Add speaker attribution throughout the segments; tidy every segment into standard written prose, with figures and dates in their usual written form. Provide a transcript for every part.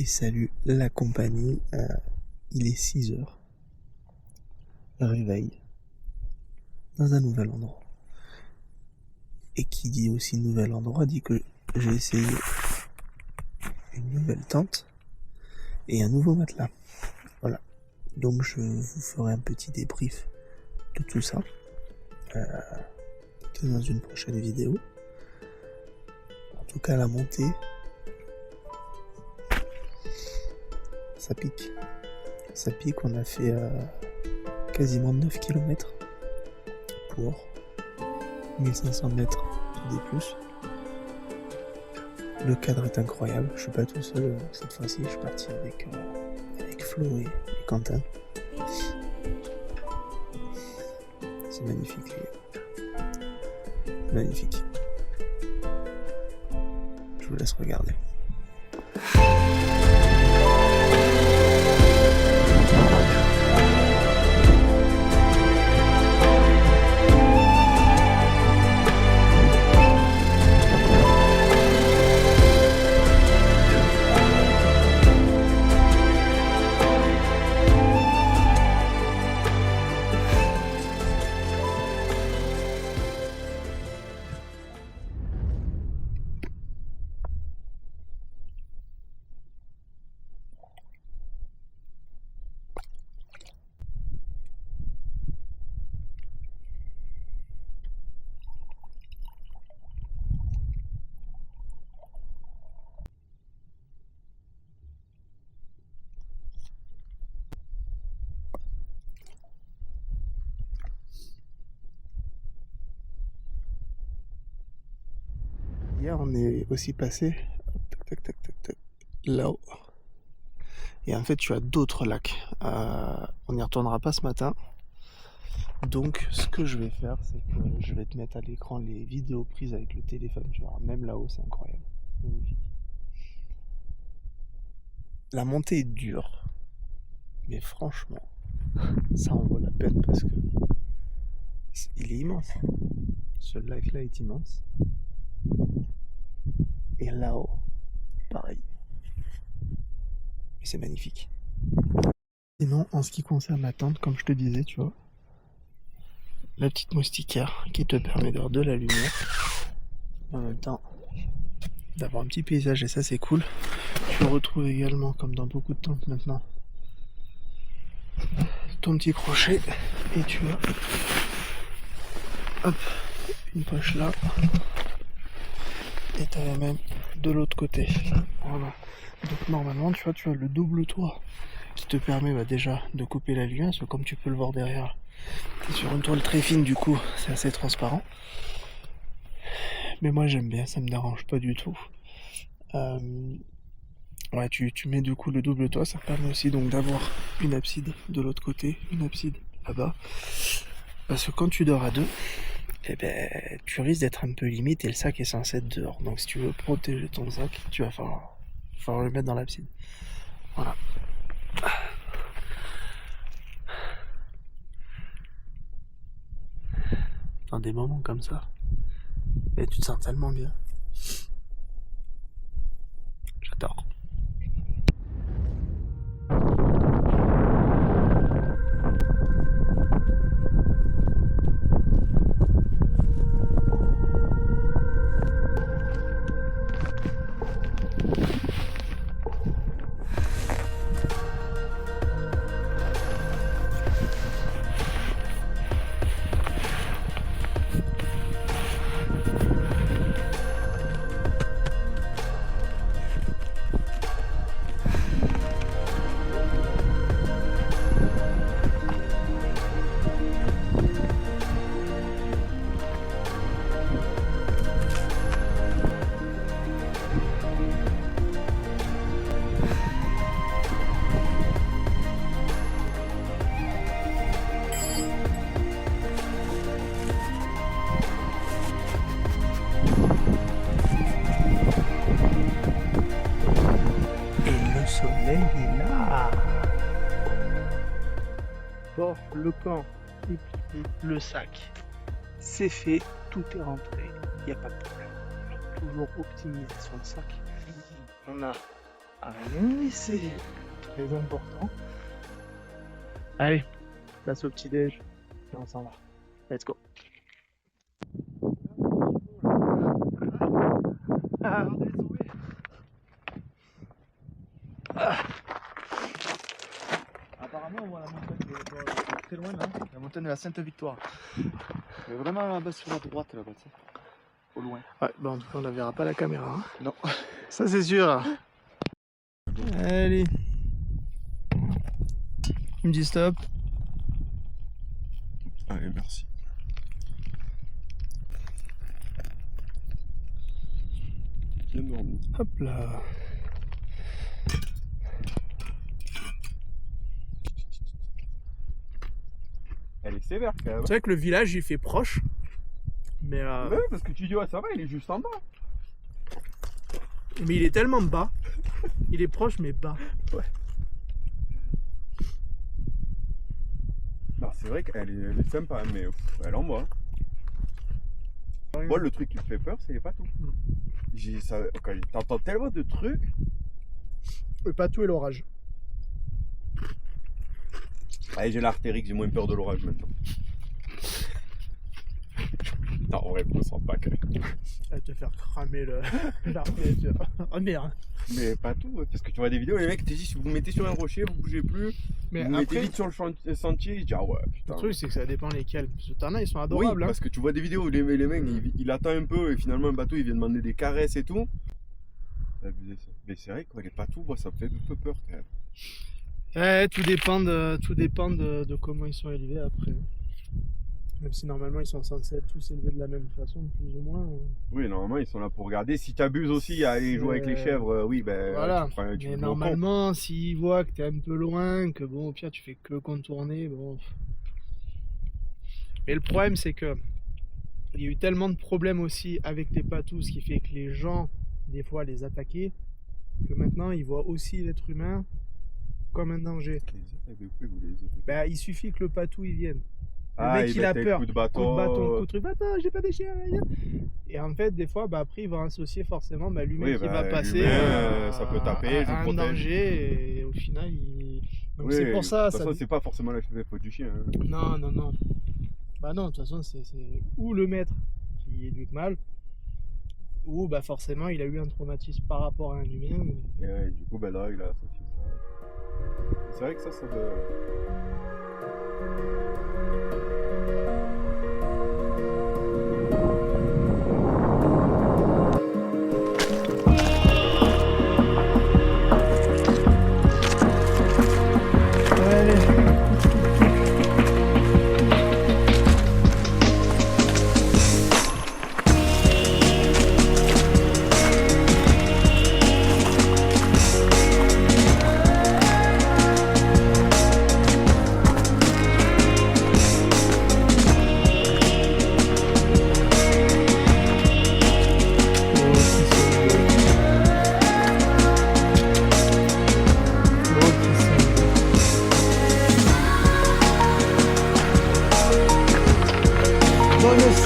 Speaker 1: salut la compagnie. Il est 6h. Réveil. Dans un nouvel endroit. Et qui dit aussi nouvel endroit dit que j'ai essayé une nouvelle tente et un nouveau matelas. Voilà. Donc je vous ferai un petit débrief de tout ça. Dans une prochaine vidéo. En tout cas, la montée, ça pique. Ça pique, on a fait quasiment 9 km pour 1500 mètres des plus. Le cadre est incroyable, je suis pas tout seul cette fois-ci, je suis parti avec Flo et Quentin. C'est magnifique, les gars. Magnifique. Je vous laisse regarder. Hier, on est aussi passé là-haut. Et en fait, tu as d'autres lacs. On n'y retournera pas ce matin. Donc, ce que je vais faire, c'est que je vais te mettre à l'écran les vidéos prises avec le téléphone. Tu vois, même là-haut, c'est incroyable. C'est magnifique. La montée est dure. Mais franchement, ça en vaut la peine parce que il est immense. Ce lac-là est immense. Et là-haut, pareil. Et c'est magnifique. Sinon, en ce qui concerne la tente, comme je te disais, tu vois, la petite moustiquaire qui te permet d'avoir de la lumière, en même temps d'avoir un petit paysage, et ça c'est cool. Tu retrouves également, comme dans beaucoup de tentes maintenant, ton petit crochet, et tu as hop, une poche là, et tu as même de l'autre côté. Voilà. Donc normalement, tu vois, tu as le double toit qui te permet déjà de couper la lumière, parce que comme tu peux le voir derrière, tu es sur une toile très fine, du coup c'est assez transparent. Mais moi j'aime bien, ça me dérange pas du tout. Ouais, tu mets du coup le double toit, ça permet aussi donc d'avoir une abside de l'autre côté, une abside là-bas. Parce que quand tu dors à deux, eh ben, tu risques d'être un peu limite et le sac est censé être dehors. Donc si tu veux protéger ton sac, tu vas falloir le mettre dans l'abside. Voilà. Dans des moments comme ça, et tu te sens tellement bien. J'adore. Soleil est là. Bon, le camp est plié, le sac, c'est fait, tout est rentré, il n'y a pas de problème. Toujours optimiser son sac. On a Allez, c'est très important. Allez, place au petit-déj. Et on s'en va. Let's go. Ah, on est sauvé. Apparemment, on voit la montagne très loin là. La montagne de la Sainte-Victoire.
Speaker 2: Mais vraiment là-bas sur la droite, là-bas, tu sais. Au loin.
Speaker 1: Ouais, bah en tout cas, on ne verra pas la caméra. Hein.
Speaker 2: Non.
Speaker 1: Ça, c'est sûr. Allez. Tu me dis stop.
Speaker 2: Allez, merci. Bien dormi.
Speaker 1: Hop là.
Speaker 2: Elle est sévère quand même.
Speaker 1: C'est vrai que le village il fait proche. Mais,
Speaker 2: Ouais, parce que tu dis, ouais, ça va, il est juste en bas.
Speaker 1: mais il est tellement bas. Il est proche mais bas.
Speaker 2: Ouais. Non, c'est vrai qu'elle est sympa, mais elle en voit. Moi, le truc qui me fait peur, c'est les patous. T'entends tellement de trucs.
Speaker 1: Le patou et l'orage.
Speaker 2: Allez, j'ai l'artérix, j'ai moins peur de l'orage maintenant. Non, en vrai, je me sens pas quand même.
Speaker 1: Elle va te faire cramer l'artère. Oh merde.
Speaker 2: Mais pas tout, parce que tu vois des vidéos, les mecs te disent si vous vous mettez sur un rocher, vous bougez plus.
Speaker 1: Mais
Speaker 2: vous mettez
Speaker 1: après,
Speaker 2: vite sur le sentier, je dis ah ouais, putain.
Speaker 1: le truc c'est que ça dépend lesquels. Parce que t'en as, ils sont
Speaker 2: Oui,
Speaker 1: adorables. Hein.
Speaker 2: parce que tu vois des vidéos où les mecs, il attend un peu et finalement un bateau il vient demander des caresses et tout. Mais c'est vrai que les patous, moi, ça me fait un peu peur quand même.
Speaker 1: Ouais, tout dépend de comment ils sont élevés après. Même si normalement ils sont censés être tous élevés de la même façon, plus ou moins.
Speaker 2: Oui, normalement ils sont là pour regarder. Si tu abuses aussi à aller jouer avec les chèvres, oui, ben
Speaker 1: voilà.
Speaker 2: tu
Speaker 1: Mais
Speaker 2: joues
Speaker 1: normalement, s'ils voient que t'es un peu loin, que bon, au pire tu fais que contourner, bon. Mais le problème c'est que il y a eu tellement de problèmes aussi avec les patous, ce qui fait que les gens, des fois, les attaquaient, que maintenant ils voient aussi l'être humain comme un danger. Bah, il suffit que le patou il vienne. Le mec il a peur. Coup de bâton, coup de truc. Attends, j'ai pas déchiré. Et en fait, des fois, bah, après, ils vont associer forcément l'humain qui va passer
Speaker 2: ça peut taper,
Speaker 1: à un danger. Et au final, donc c'est pour ça.
Speaker 2: De toute façon, c'est pas forcément la faute du chien. Hein.
Speaker 1: Non. Bah non, de toute façon, c'est ou le maître qui éduque mal, ou bah forcément, il a eu un traumatisme par rapport à un humain.
Speaker 2: Et ouais, du coup, bah là, il a associé ça. C'est vrai que ça doit...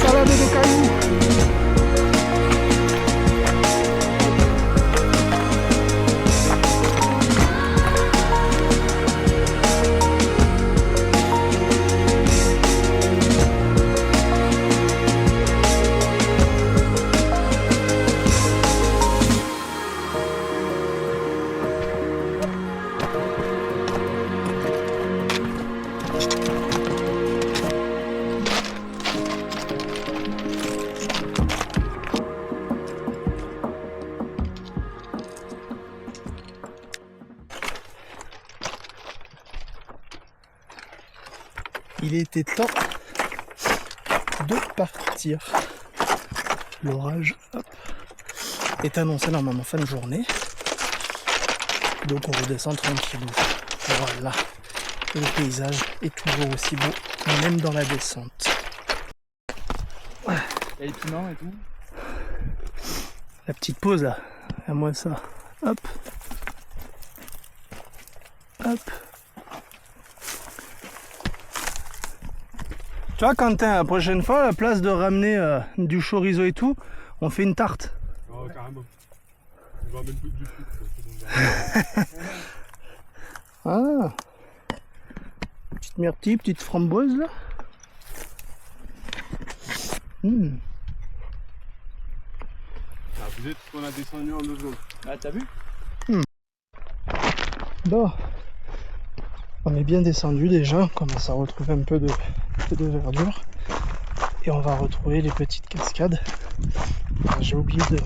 Speaker 1: Salade de cailloux. Il était temps de partir. L'orage est annoncé normalement fin de journée. Donc on redescend tranquillou. Voilà. Le paysage est toujours aussi beau, même dans la descente.
Speaker 2: Et les piments et tout.
Speaker 1: La petite pause là, à moi ça. Hop. Hop. Tu vois Quentin, la prochaine fois, à la place de ramener du chorizo et tout, on fait une tarte.
Speaker 2: Oh carrément. On va mettre du sucre.
Speaker 1: Ah, petite myrtille, petite framboise là.
Speaker 2: Ah, vous êtes ce qu'on a descendu en 2 secondes.
Speaker 3: Ah, t'as vu?
Speaker 1: Bon, on est bien descendu déjà, on commence à retrouver un peu de verdure. Et on va retrouver les petites cascades. J'ai oublié de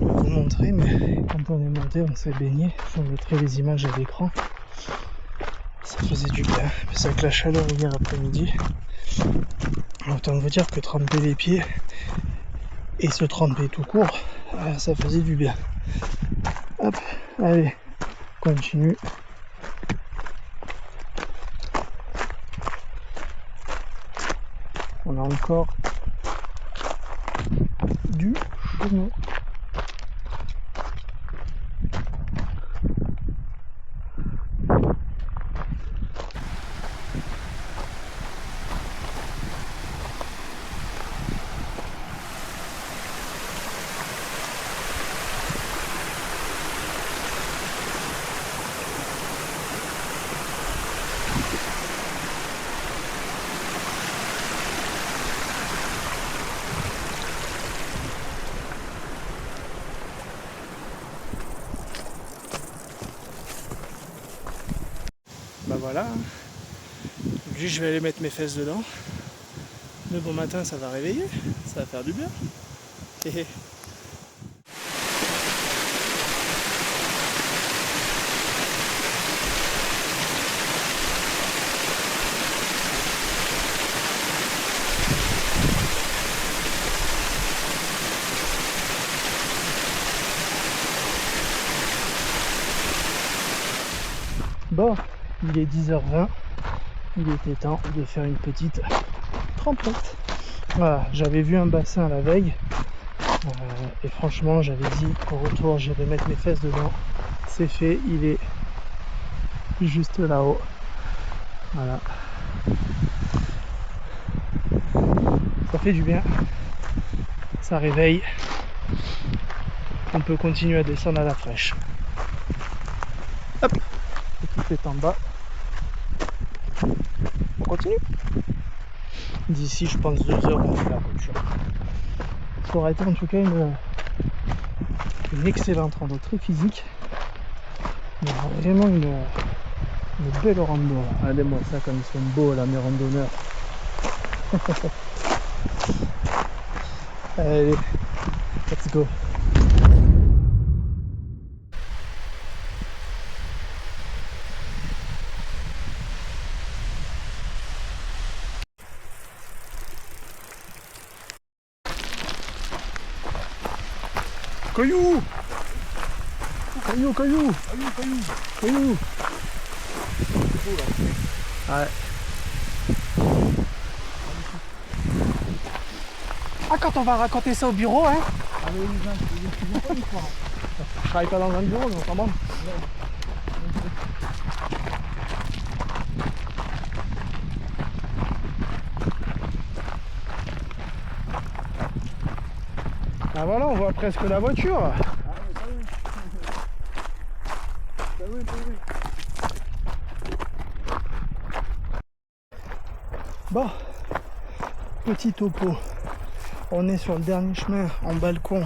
Speaker 1: vous montrer, mais quand on est monté, on s'est baigné. Je vous mettrai les images à l'écran. Ça faisait du bien. C'est avec la chaleur hier après-midi. Autant vous dire que tremper les pieds et se tremper tout court, ça faisait du bien. Hop, allez, continue. On a encore du chemin. Bah voilà, lui je vais aller mettre mes fesses dedans. Le bon matin ça va réveiller, ça va faire du bien. Bon, il est 10h20, il était temps de faire une petite trempette. Voilà, j'avais vu un bassin la veille et franchement j'avais dit au retour j'irai mettre mes fesses dedans. C'est fait, il est juste là-haut. Voilà. Ça fait du bien, ça réveille. On peut continuer à descendre à la fraîche. Hop, l'équipe est en bas. On continue. D'ici, je pense 2 heures, on fait la voiture. Ça aurait été en tout cas une excellente rando, très physique. Mais vraiment une belle rando. Regardez-moi ça comme ils sont beaux là, mes randonneurs. Allez, let's go. Caillou! Caillou, caillou! Caillou! Ouais. Ah, quand on va raconter ça au bureau, hein? Je travaille pas dans un bureau, mais on s'en branle. Ah voilà, on voit presque la voiture. Bon, petit topo. On est sur le dernier chemin en balcon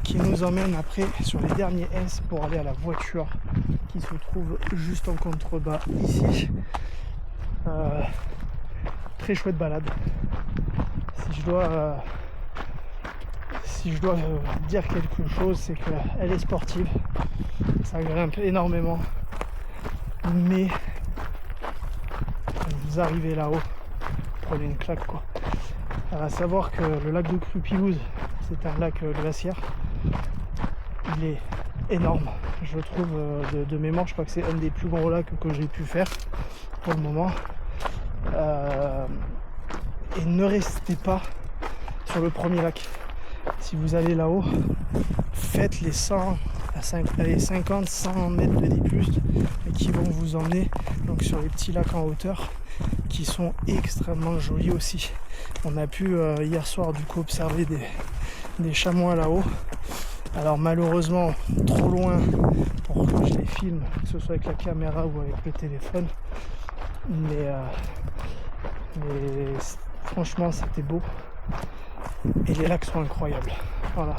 Speaker 1: qui nous emmène après sur les derniers S pour aller à la voiture qui se trouve juste en contrebas ici. Très chouette balade. Si je dois dire quelque chose, c'est qu'elle est sportive, ça grimpe énormément, mais quand vous arrivez là-haut, prenez une claque quoi. À savoir que le lac de Crupilouze, c'est un lac glaciaire, il est énorme, je trouve de mémoire, je crois que c'est un des plus gros lacs que j'ai pu faire pour le moment. Et ne restez pas sur le premier lac. Si vous allez là-haut, faites les 50, 100 mètres de D+, qui vont vous emmener donc sur les petits lacs en hauteur qui sont extrêmement jolis aussi. On a pu hier soir du coup observer des chamois là-haut Alors malheureusement trop loin pour que je les filme, que ce soit avec la caméra ou avec le téléphone. Mais franchement c'était beau. Et les lacs sont incroyables. Voilà.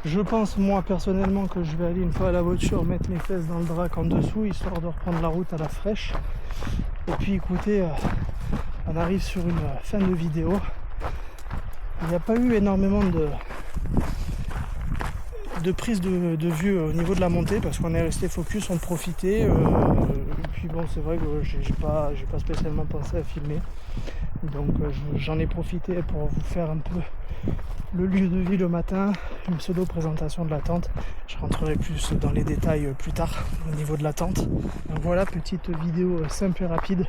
Speaker 1: Je pense moi personnellement que je vais aller une fois à la voiture mettre mes fesses dans le drac en dessous, histoire de reprendre la route à la fraîche. Et puis écoutez, on arrive sur une fin de vidéo. Il n'y a pas eu énormément de prise de vue au niveau de la montée parce qu'on est resté focus, on profitait. Et puis bon, c'est vrai que j'ai pas spécialement pensé à filmer. Donc j'en ai profité pour vous faire un peu le lieu de vie le matin, une pseudo présentation de la tente. Je rentrerai plus dans les détails plus tard au niveau de la tente. Donc voilà, petite vidéo simple et rapide.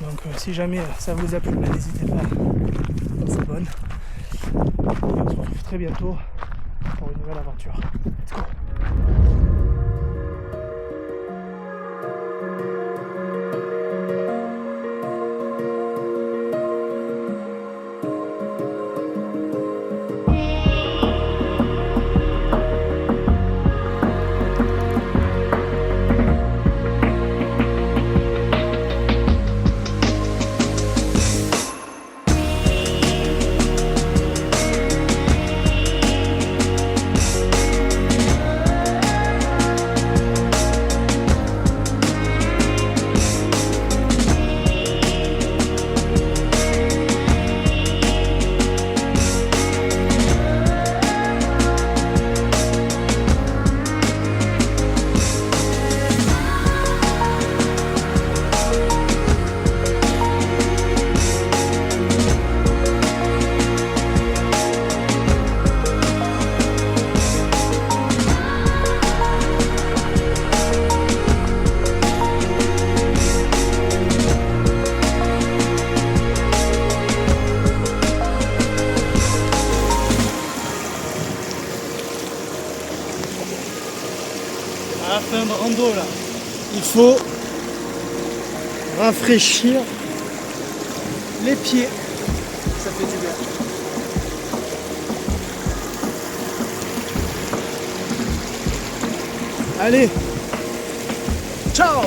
Speaker 1: Donc si jamais ça vous a plu, n'hésitez pas à vous abonner. Et on se retrouve très bientôt pour une nouvelle aventure. Let's go! À la fin de rando là, il faut rafraîchir les pieds, ça fait du bien. Allez, ciao!